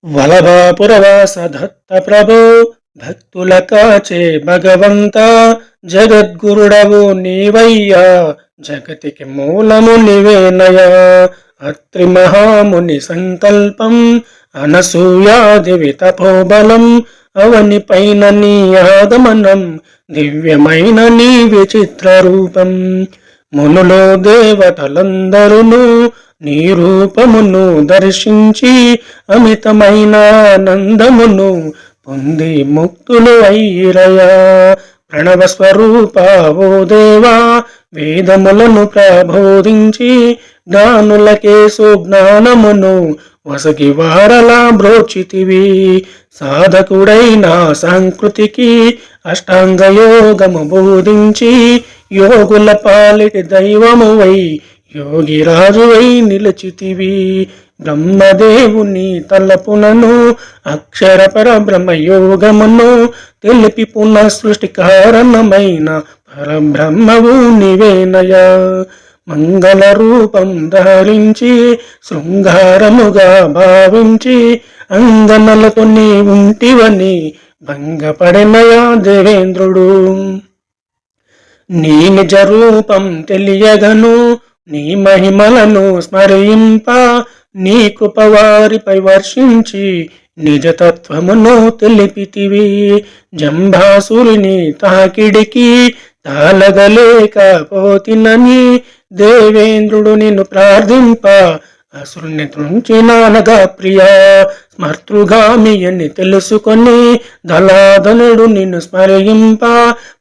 వలభాపురవాస దత్త ప్రభో భక్తుల కాచే భగవంత జగద్గురుడవు నీవయ్యా జగతికి మూలము నివేనయా అత్రి మహాముని సంకల్పం అనసూయాదేవి తపోబలం అవని పైన నీ ఆగమనం దివ్యమైన నీ విచిత్ర రూపం మునులో దేవతలందరును నీ రూపమును దర్శించి అమితమైన ఆనందమును పొంది ముక్తులు అయ్యిరయా ప్రణవ స్వరూప ఓ దేవా వేదములను ప్రబోధించి జ్ఞానులకే సుజ్ఞానమును వసగి వారలా బ్రోచితివి సాధకుడైన సంకృతికి అష్టాంగ యోగము బోధించి యోగుల పాలిటి దైవమువై యోగిరాజువై నిలచితివి బ్రహ్మదేవుని తలపునను అక్షర పరబ్రహ్మయోగమును తెలిపి పునః సృష్టి కారణమైన పరబ్రహ్మవు నివేనయా మంగళ రూపం ధరించి శృంగారముగా భావించి అంగనలతో నీ ఉంటివని భంగపడినయా దేవేంద్రుడు నీ నిజ రూపం తెలియగను నీ మహిమలను స్మరింప నీ కృప వారిపై వర్షించి నిజతత్వమును తెలిపితివి జంభాసురుని తాకిడికి తాళగలేకపోతినని దేవేంద్రుడు నిన్ను ప్రార్థింప అసురుని త్రుంచినానగా ప్రియా స్మర్తృగామి అని తెలుసుకొని దళాధనుడు నిన్ను స్మరింప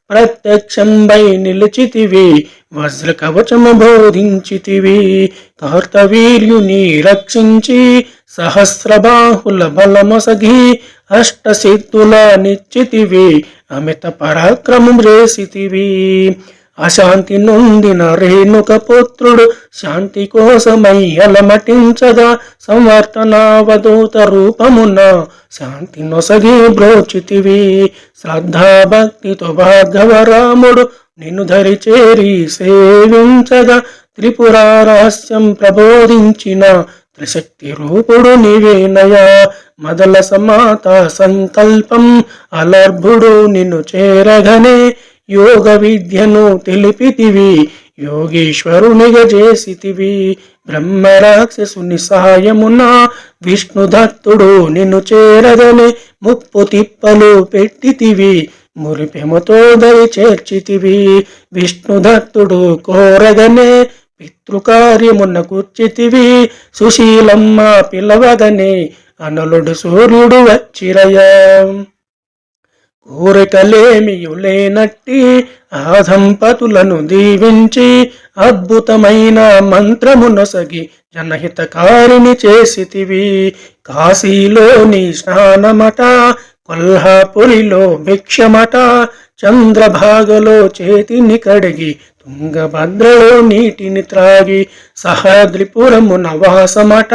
ప్రత్యక్షంబై నిలిచితివి వజ్ర కవచము బోధించితివి కార్తవీర్యుని రక్షించి సహస్రబాహుల బలమొసగి అష్టసిద్ధుల నిచ్చితివి అమిత పరాక్రమం రేసితివి అశాంతి నొందిన రేణుక పుత్రుడు శాంతి కోసమై అలమటించగా సంవర్తనావధూత రూపమున శాంతి నొసగి బ్రోచితివి శ్రద్ధాభక్తితో భార్గవరాముడు నిన్ను ధరి చేరి సేవించగా త్రిపుర రహస్యం ప్రబోధించిన త్రిశక్తి రూపుడు నీవేనయా మదల సమాత సంకల్పం అలర్భుడు నిన్ను చేరగనే యోగ విద్యను తెలిపితివి యోగీశ్వరునిగా చేసితివి బ్రహ్మరాక్షసుని సహాయమున విష్ణుదత్తుడు నిన్ను చేరగనే ముప్పు తిప్పలు పెట్టితివి మురిపెమతో దరి చేర్చితివి విష్ణుదత్తుడు కోరగనే పితృకార్యమున్న కూర్చితివి సుశీలమ్మ పిలవగనే అనలుడు సూర్యుడు వచ్చిరయా కోరికలేమియులేనట్టి ఆ దంపతులను దీవించి అద్భుతమైన మంత్రమునొసగి జనహితకారిని చేసితివి కాశీలోని స్నానమట కొల్హాపురిలో భిక్షమట చంద్రభాగలో చేతిని కడిగి తుంగభద్రలో నీటిని త్రాగి సహద్రిపురమున వాసమట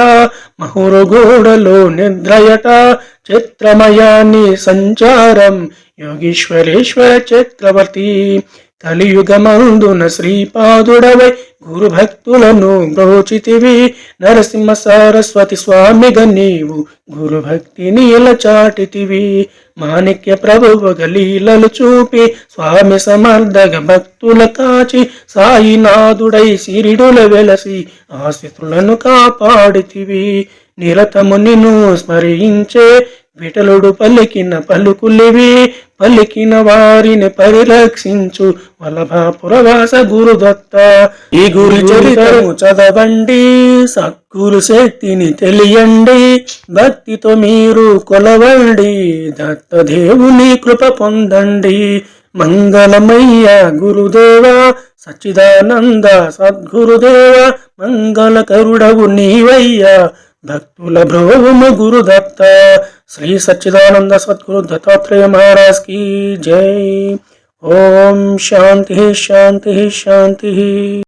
మహురుగూడలో నిద్రయట చిత్రమయాన్ని సంచారం యోగీశ్వరేశ్వర చక్రవర్తి కలియుగమందున శ్రీపాదుడవై గురుభక్తులను బ్రోచితివి నరసింహ సరస్వతి స్వామిగా నీవు గురుభక్తిని ఇలా చాటితివి మాణిక్య ప్రభువు గలీలలు చూపి స్వామి సమర్థగ భక్తుల కాచి సాయినాథుడై సిరిడుల వెలసి ఆశ్రితులను కాపాడితివి నిరతము నిన్ను స్మరించే విఠలుడు పలికిన పలుకులివి పలికిన వారిని పరిరక్షించు వల్లభాపురవాస గురుదత్త ఈ గురు చరిత్రము చదవండి సద్గురు శక్తిని తెలియండి భక్తితో మీరు కొలవండి దత్తదేవుని కృప పొందండి మంగళమయ్య గురుదేవ సచ్చిదానంద సద్గురుదేవ మంగళకరుడవు నీవయ్యా భక్తుల భ్రోము గురుదత్త శ్రీ సచ్చిదానంద సద్గురు దత్తాత్రేయ महाराज की जय। ओम शांति शांति शांति।